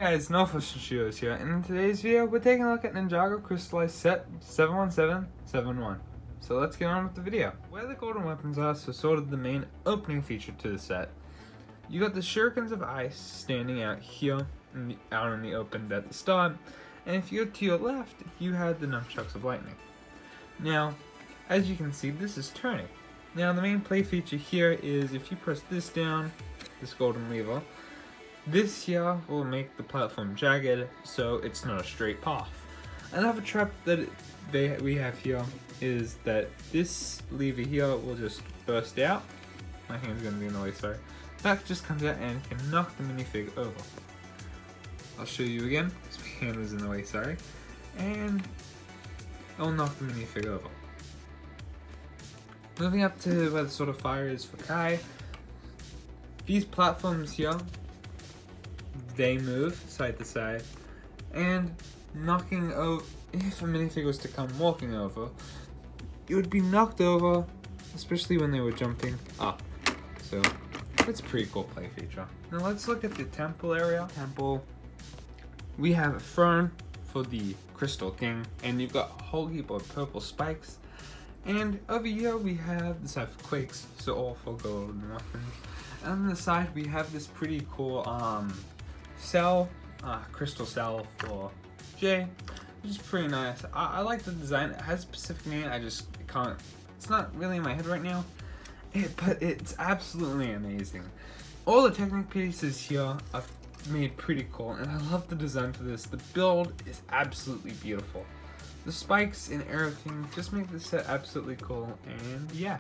Hey guys, NoFushionStudios here, and in today's video, we're taking a look at Ninjago Crystallized Set 71771. So let's get on with the video. Where the golden weapons are, so sort of the main opening feature to the set. You got the Shurikens of Ice standing out here, out in the open at the start, and if you go to your left, you have the Nunchucks of Lightning. Now, as you can see, this is turning. Now the main play feature here is if you press this down, this golden lever, this here will make the platform jagged, so it's not a straight path. Another trap that we have here is that this lever here will just burst out. My hand's gonna be in the way, sorry. That just comes out and can knock the minifig over. I'll show you again, because my hand was in the way, sorry. And it'll knock the minifig over. Moving up to where the Sword of Fire is for Kai. These platforms here, they move side to side, and knocking over, if a minifig was to come walking over, it would be knocked over, especially when they were jumping up. So that's a pretty cool play feature. Now let's look at the temple area. We have a throne for the Crystal King, and you've got a whole heap of purple spikes. And over here we have the side for Quakes, so all for golden weapons. And on the side we have this pretty cool crystal cell for Jay, which is pretty nice. I like the design. It has a specific name, I just can't, it's not really in my head right now, but it's absolutely amazing. All the Technic pieces here are made pretty cool, and I love the design for this. The build is absolutely beautiful. The spikes and everything just make this set absolutely cool, and yeah.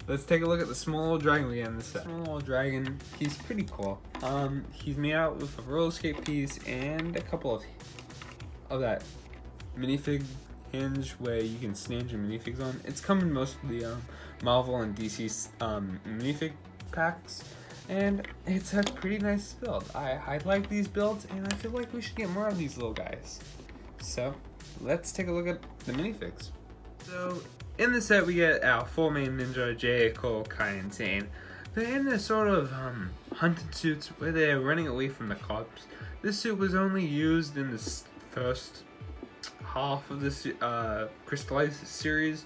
Let's take a look at the small old dragon we get in the set. Small old dragon, he's pretty cool. He's made out with a roller skate piece and a couple of that minifig hinge where you can stand your minifigs on. It's come in most of the Marvel and DC minifig packs, and it's a pretty nice build. I like these builds, and I feel like we should get more of these little guys. So let's take a look at the minifigs. So in the set we get our four main ninja, Jay, Cole, Kai, and Zane. They're in their sort of hunted suits where they're running away from the cops. This suit was only used in this first half of this Crystallized series.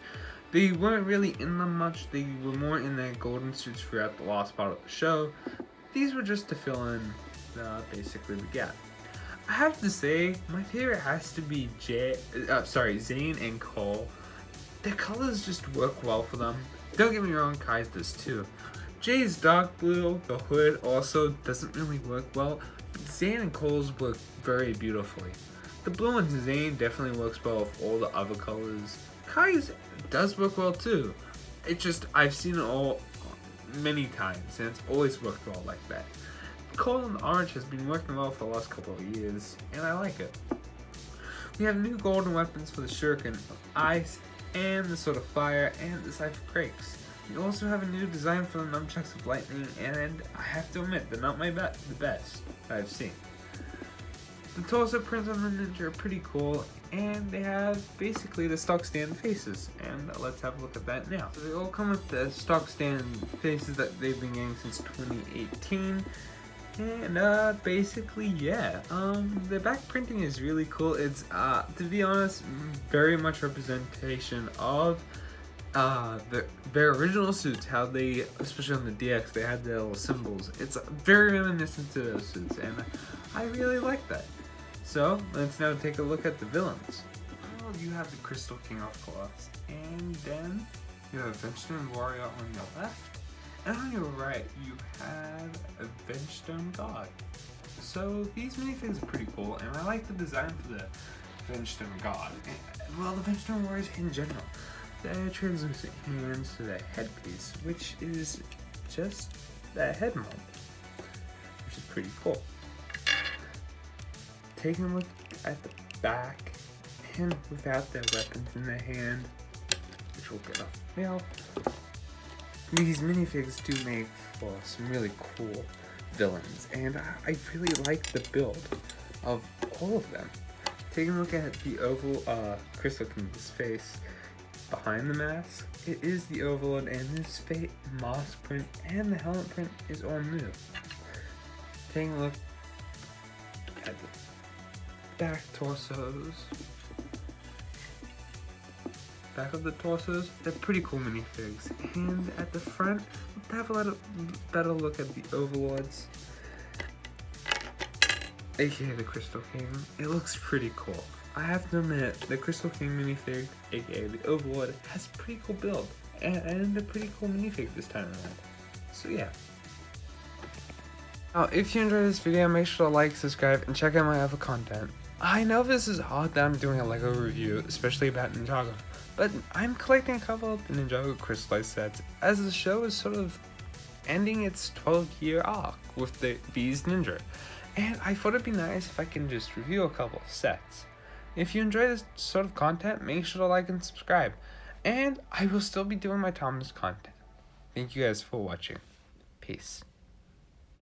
They weren't really in them much. They were more in their golden suits throughout the last part of the show. These were just to fill in basically the gap. I have to say, my favorite has to be Zane and Cole. Their colors just work well for them. Don't get me wrong, Kai's does too. Jay's dark blue, the hood also doesn't really work well, but Zane and Cole's work very beautifully. The blue on Zane definitely works well with all the other colors. Kai's does work well too. It's just, I've seen it all many times, and it's always worked well like that. Cole and orange has been working well for the last couple of years, and I like it. We have new golden weapons for the Shuriken of Ice, and the Sword of Fire, and the side for Quakes. We also have a new design for the Nunchucks of Lightning, and I have to admit, they're not the best I've seen. The torso prints on the ninja are pretty cool, and they have basically the stock stand faces, and let's have a look at that now. So they all come with the stock stand faces that they've been getting since 2018. And basically, yeah, the back printing is really cool. It's to be honest, very much representation of their original suits, how they, especially on the DX, they had their little symbols. It's very reminiscent to those suits, and I really like that. So let's now take a look at the villains. Well, you have the Crystal King, of course, and then you have Vengestone Warrior on your left. And on your right, you have a Vengestone God. So these minifigs are pretty cool, and I like the design for the Vengestone God. And, well, the Vengestone Warriors in general. The translucent hands to the headpiece, which is just that head mold, which is pretty cool. Taking a look at the back, and without their weapons in their hand, which we'll get off now. These minifigs do make for some really cool villains, and I really like the build of all of them. Taking a look at the oval Crystal King's face behind the mask, it is the Overlord, and this fate mask print and the helmet print is all new. Taking a look at the back torsos. Back of the torsos, they're pretty cool minifigs. And at the front, we'll have a better look at the Overlords, aka the Crystal King. It looks pretty cool. I have to admit, the Crystal King minifig, aka the Overlord, has a pretty cool build. And a pretty cool minifig this time around. So yeah. Now, if you enjoyed this video, make sure to like, subscribe, and check out my other content. I know this is odd that I'm doing a LEGO review, especially about Ninjago, but I'm collecting a couple of the Ninjago crystallized sets as the show is sort of ending its 12-year arc with the Beast Ninja, and I thought it'd be nice if I can just review a couple of sets. If you enjoy this sort of content, make sure to like and subscribe, and I will still be doing my Thomas content. Thank you guys for watching. Peace.